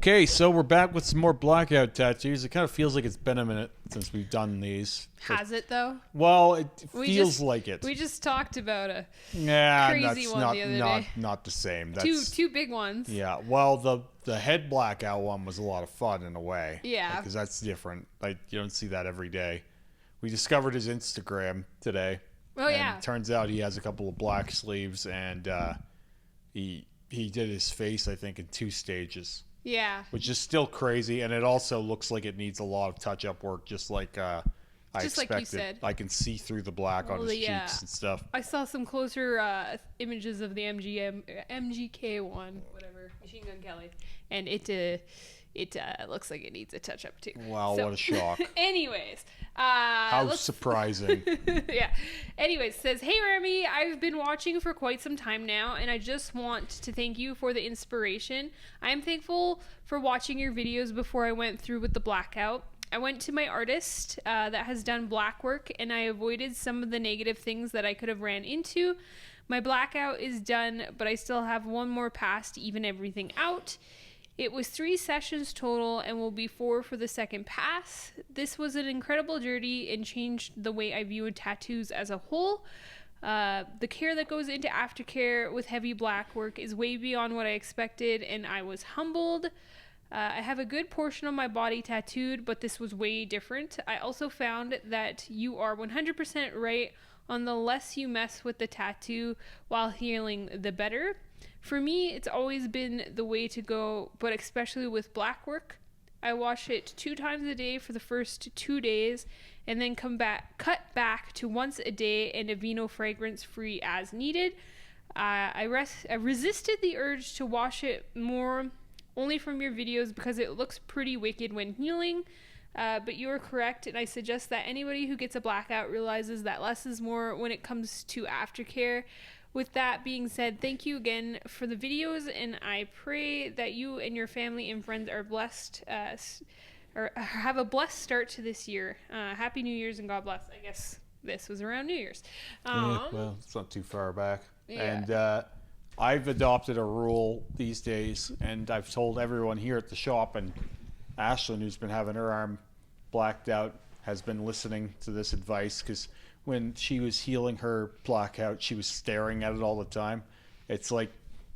Okay, so we're back with some more Blackout tattoos. It kind of feels like it's been a minute since we've done these. Has it though? Well, it feels like it. We just talked about a crazy one the other day. Not the same. That's, two big ones. Yeah, well, the head Blackout one was a lot of fun in a way. Yeah. Because that's different. Like, you don't see that every day. We discovered his Instagram today. Oh, yeah. It turns out he has a couple of black sleeves, and he did his face, I think, in 2 stages. Yeah. Which is still crazy, and it also looks like it needs a lot of touch-up work, just like I expected. Like you said. I can see through the black on his cheeks and stuff. I saw some closer images of the MGK one, whatever, Machine Gun Kelly, and it looks like it needs a touch-up too. Wow, what a shock. Anyways. How surprising. Yeah. Anyways, says, "Hey Remy, I've been watching for quite some time now, and I just want to thank you for the inspiration. I am thankful for watching your videos before I went through with the Blackout. I went to my artist that has done Blackwork, and I avoided some of the negative things that I could have ran into. My Blackout is done, but I still have one more pass to even everything out. It was 3 sessions total and will be 4 for the second pass. This was an incredible journey and changed the way I view tattoos as a whole. The care that goes into aftercare with heavy black work is way beyond what I expected, and I was humbled. I have a good portion of my body tattooed, but this was way different. I also found that you are 100% right on the less you mess with the tattoo while healing, the better. For me, it's always been the way to go, but especially with black work. I wash it 2 times a day for the first 2 days, and then cut back to once a day and a vino fragrance free as needed. I resisted the urge to wash it more only from your videos because it looks pretty wicked when healing. But you are correct, and I suggest that anybody who gets a blackout realizes that less is more when it comes to aftercare. With that being said, thank you again for the videos, and I pray that you and your family and friends are blessed, or have a blessed start to this year. Happy New Year's and God bless. I guess this was around New Year's. Yeah, well, it's not too far back. Yeah. And I've adopted a rule these days, and I've told everyone here at the shop, and Ashlyn, who's been having her arm blacked out, has been listening to this advice, because when she was healing her blackout, she was staring at it all the time. It's like,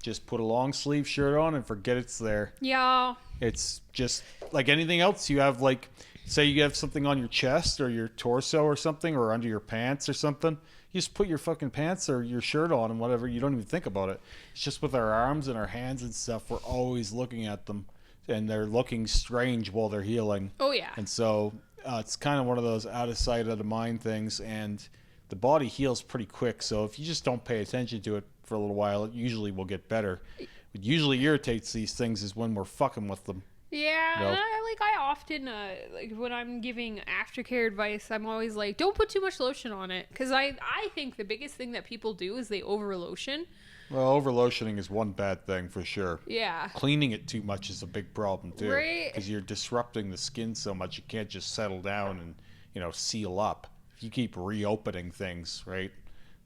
just put a long sleeve shirt on and forget it's there. Yeah. It's just like anything else. You have, like, say you have something on your chest or your torso or something, or under your pants or something. You just put your fucking pants or your shirt on and whatever. You don't even think about it. It's just with our arms and our hands and stuff, we're always looking at them, and they're looking strange while they're healing. Oh, yeah. And so it's kind of one of those out of sight, out of mind things, and the body heals pretty quick. So if you just don't pay attention to it for a little while, it usually will get better. What usually irritates these things is when we're fucking with them. Yeah, and I often, like, when I'm giving aftercare advice, I'm always like, don't put too much lotion on it. Because I think the biggest thing that people do is they over-lotion. Well, over-lotioning is one bad thing for sure. Yeah. Cleaning it too much is a big problem too. Right. Because you're disrupting the skin so much, you can't just settle down and, seal up. If you keep reopening things, right?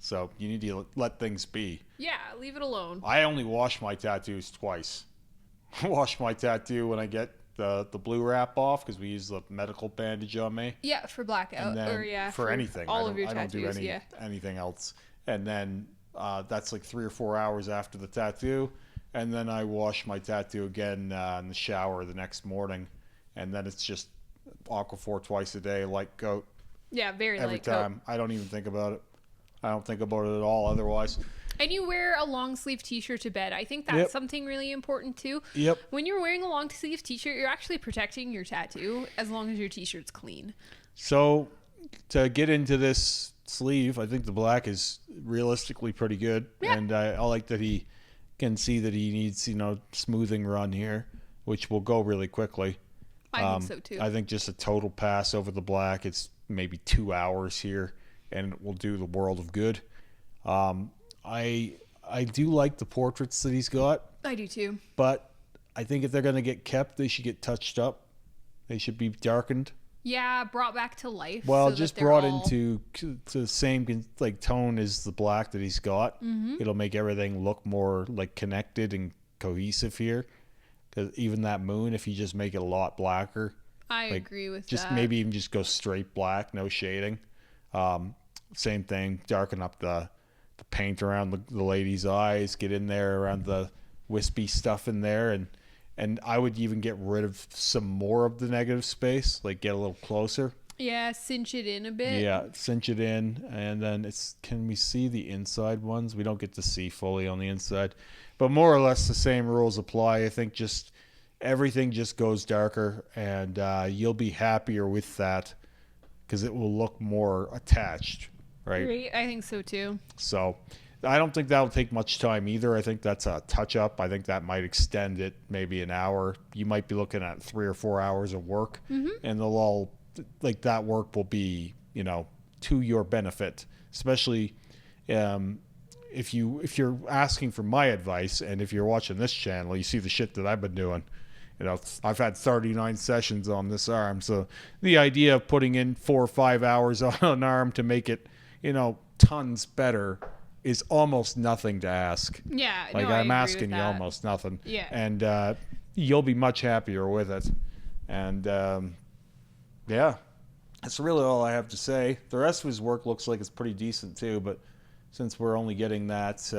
So you need to let things be. Yeah, leave it alone. I only wash my tattoos twice. I wash my tattoo when I get the blue wrap off, because we use the medical bandage on me. Yeah, for blackout. And then or yeah, for anything. All of your I tattoos, don't do anything else. And then that's like 3 or 4 hours after the tattoo. And then I wash my tattoo again in the shower the next morning. And then it's just Aquaphor twice a day, light coat. Yeah, very every light time. coat. I don't even think about it. I don't think about it at all otherwise. And you wear a long sleeve t-shirt to bed. I think that's something really important too. Yep. When you're wearing a long sleeve t-shirt, you're actually protecting your tattoo as long as your t-shirt's clean. So to get into this sleeve, I think the black is realistically pretty good. Yeah. And I like that he can see that he needs, smoothing run here, which will go really quickly. I think so too. I think just a total pass over the black, it's maybe 2 hours here, and it will do the world of good. I do like the portraits that he's got. I do too. But I think if they're going to get kept, they should get touched up. They should be darkened. Yeah, brought back to life. Well, just brought into the same tone as the black that he's got. Mm-hmm. It'll make everything look more like connected and cohesive here. 'Cause even that moon, if you just make it a lot blacker, I like, agree with just that. maybe even just go straight black, no shading. Same thing, darken up the paint around the lady's eyes, get in there around the wispy stuff in there, and I would even get rid of some more of the negative space, like get a little closer. Yeah, cinch it in a bit. Yeah, cinch it in, and then can we see the inside ones? We don't get to see fully on the inside, but more or less the same rules apply. I think just everything just goes darker, and you'll be happier with that because it will look more attached, right? Right, I think so too. So I don't think that'll take much time either. I think that's a touch up. I think that might extend it maybe an hour. You might be looking at 3 or 4 hours of work, and they'll all, like, that work will be, to your benefit, especially if you're asking for my advice, and if you're watching this channel, you see the shit that I've been doing. I've had 39 sessions on this arm, so the idea of putting in 4 or 5 hours on an arm to make it, tons better is almost nothing to ask. Yeah, like, no, I I'm agree asking with you that. almost nothing. Yeah. And you'll be much happier with it. And yeah, that's really all I have to say. The rest of his work looks like it's pretty decent too, but since we're only getting that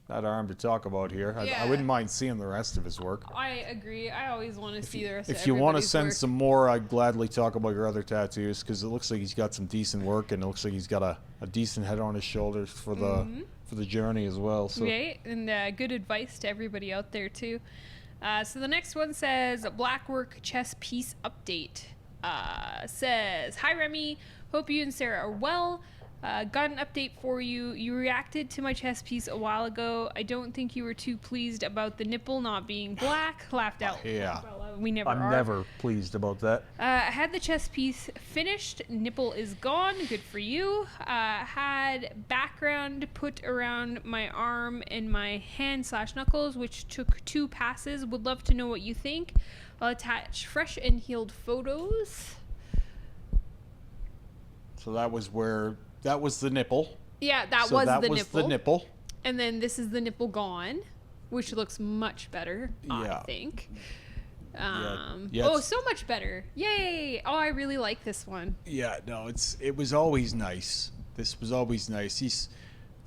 arm to talk about here, Yeah. I wouldn't mind seeing the rest of his work. I agree. I always want to see the rest of If you want to everybody's send work. some more, I'd gladly talk about your other tattoos, because it looks like he's got some decent work, and it looks like he's got a decent head on his shoulders for the journey as well. So Right, and good advice to everybody out there too. So the next one says Blackwork chess piece update. Says, hi Remy, hope you and Sarah are well. Got an update for you. You reacted to my chess piece a while ago. I don't think you were too pleased about the nipple not being black. Laughed out. Yeah. We never I'm are. never pleased about that. I had the chess piece finished. Nipple is gone. Good for you. Had background put around my arm and my hand/knuckles, which took 2 passes. Would love to know what you think. I'll attach fresh and healed photos. So that was the nipple. Yeah, that So was that the was nipple. the nipple. And then this is the nipple gone, which looks much better, Yeah. I think. Yeah, Oh, it's- so much better. Yay. Oh, I really like this one. Yeah, no, it was always nice. This was always nice.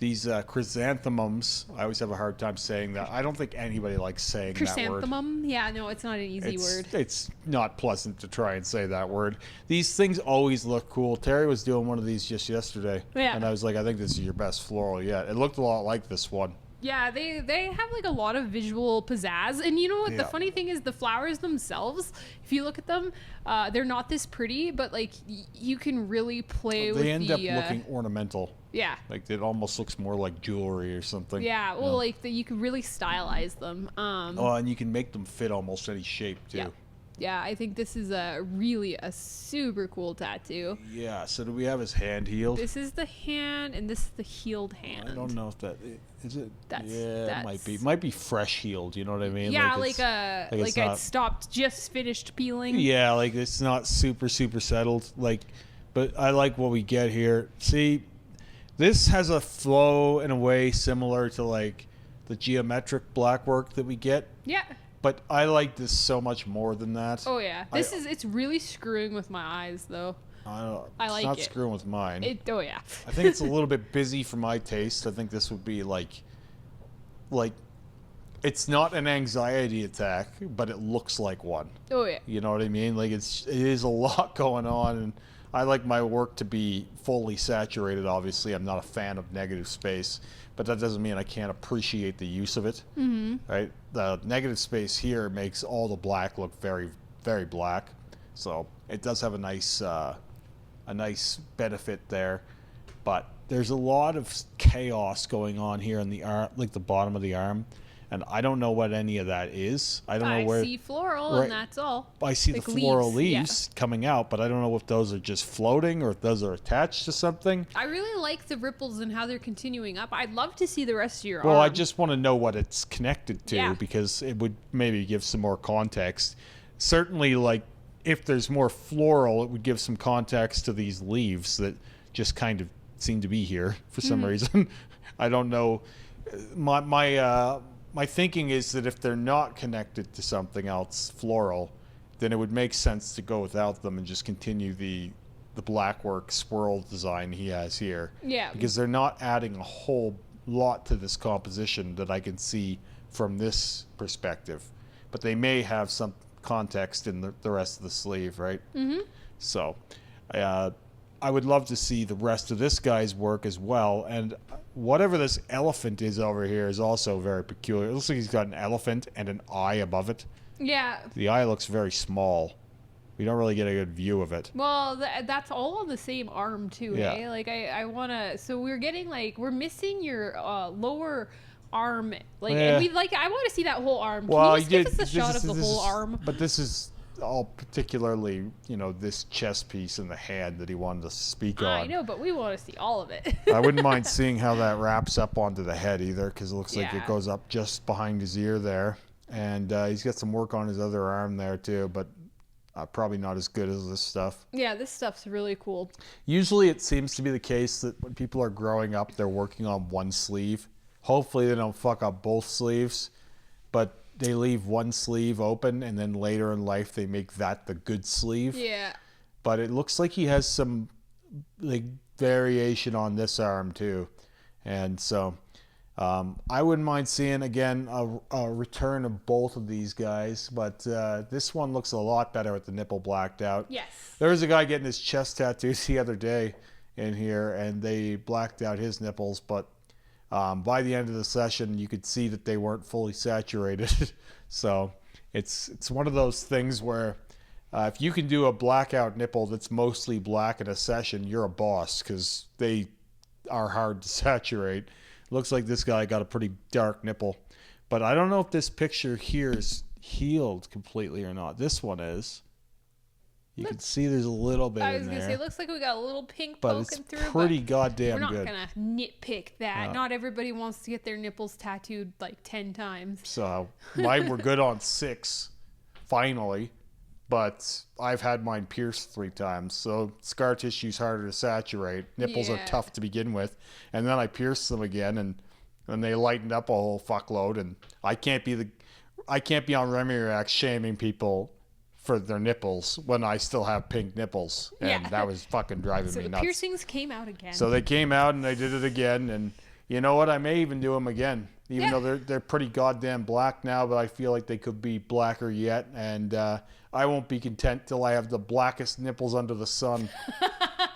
These chrysanthemums, I always have a hard time saying that. I don't think anybody likes saying that word. Chrysanthemum? Yeah, no, it's not an easy word. It's not pleasant to try and say that word. These things always look cool. Terry was doing one of these just yesterday. Yeah. And I was like, I think this is your best floral yet. It looked a lot like this one. Yeah, they have like a lot of visual pizzazz, and you know what? The Yeah. funny thing is, the flowers themselves, if you look at them, they're not this pretty, but like you can really play with They end the. up looking ornamental. Yeah. Like it almost looks more like jewelry or something. Yeah, well, like you can really stylize them. Oh, and you can make them fit almost any shape too. Yeah. Yeah, I think this is really a super cool tattoo. Yeah, so do we have his hand healed? This is the hand, and this is the healed hand. I don't know if that is it. That's- Yeah, it might be. It might be fresh healed. You know what I mean? Yeah, it's- it's it not- stopped, just finished peeling. Yeah, like it's not super settled. Like, but I like what we get here. See, this has a flow in a way similar to like the geometric blackwork that we get. Yeah. But I like this so much more than that. Oh yeah. It's really screwing with my eyes though. I don't. I It's like not it. screwing with mine. Oh yeah. I think it's a little bit busy for my taste. I think this would be like, it's not an anxiety attack, but it looks like one. Oh yeah. You know what I mean? Like it is a lot going on, and I like my work to be fully saturated. Obviously, I'm not a fan of negative space, but that doesn't mean I can't appreciate the use of it. Mm-hmm. Right? The negative space here makes all the black look very, very black. So it does have a nice benefit there, but there's a lot of chaos going on here in the arm, like the bottom of the arm, and I don't know what any of that is. I don't know where. I see floral, right. and that's all. I see Like the floral leaves, leaves coming out, but I don't know if those are just floating or if those are attached to something. I really like the ripples and how they're continuing up. I'd love to see the rest of your Well, arm. I just want to know what it's connected to Yeah. because it would maybe give some more context. Certainly, like, if there's more floral, it would give some context to these leaves that just kind of seem to be here for some reason. I don't know. my thinking is that if they're not connected to something else floral, then it would make sense to go without them and just continue the Blackwork swirl design he has here. Yeah. Because they're not adding a whole lot to this composition that I can see from this perspective. But they may have some context in the rest of the sleeve, right? Mm-hmm. So I would love to see the rest of this guy's work as well. And whatever this elephant is over here is also very peculiar. It looks like he's got an elephant and an eye above it. Yeah. The eye looks very small. We don't really get a good view of it. Well, that's all on the same arm too, Yeah. eh? Like I wanna. So we're getting we're missing your lower arm, Yeah. and I want to see that whole arm. Well, Can you just give us a shot of the whole arm? But this is all particularly, this chest piece and the hand that he wanted to speak on. I know, but we want to see all of it. I wouldn't mind seeing how that wraps up onto the head either, because it looks like it Yeah. goes up just behind his ear there. And he's got some work on his other arm there too, but probably not as good as this stuff. Yeah, this stuff's really cool. Usually it seems to be the case that when people are growing up, they're working on one sleeve. Hopefully they don't fuck up both sleeves, but they leave one sleeve open, and then later in life they make that the good sleeve. Yeah. But it looks like he has some variation on this arm too. And so I wouldn't mind seeing, again, a return of both of these guys, but this one looks a lot better with the nipple blacked out. Yes. There was a guy getting his chest tattoos the other day in here, and they blacked out his nipples, but by the end of the session, you could see that they weren't fully saturated. So it's one of those things where if you can do a blackout nipple that's mostly black in a session, you're a boss, because they are hard to saturate. Looks like this guy got a pretty dark nipple, but I don't know if this picture here is healed completely or not. This one is. You can see there's a little bit in there. I was gonna say, it looks like we got a little pink but poking it's through. pretty But goddamn we're not good. gonna nitpick that. Not everybody wants to get their nipples tattooed 10 times. So mine were good on 6, finally. But I've had mine pierced 3 times. So scar tissue's harder to saturate. Nipples are Yeah. tough to begin with. And then I pierced them again, and they lightened up a whole fuckload. And I can't be on Remy Reacts shaming people for their nipples when I still have pink nipples. And Yeah. that was fucking driving So me the nuts. piercings came out again. So they came out and I did it again, and you know what? I may even do them again, even though they're pretty goddamn black now. But I feel like they could be blacker yet, and I won't be content till I have the blackest nipples under the sun.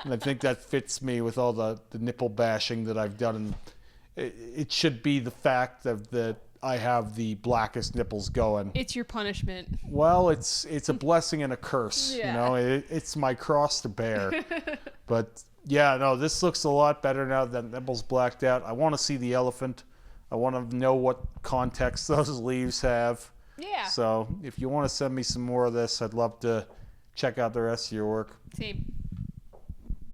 And I think that fits me with all the nipple bashing that I've done. And it should be the fact that I have the blackest nipples going. It's your punishment. Well, it's a blessing and a curse. Yeah. It's my cross to bear. But yeah, no, this looks a lot better now that nipples blacked out. I want to see the elephant. I want to know what context those leaves have. Yeah. So if you want to send me some more of this, I'd love to check out the rest of your work. Same.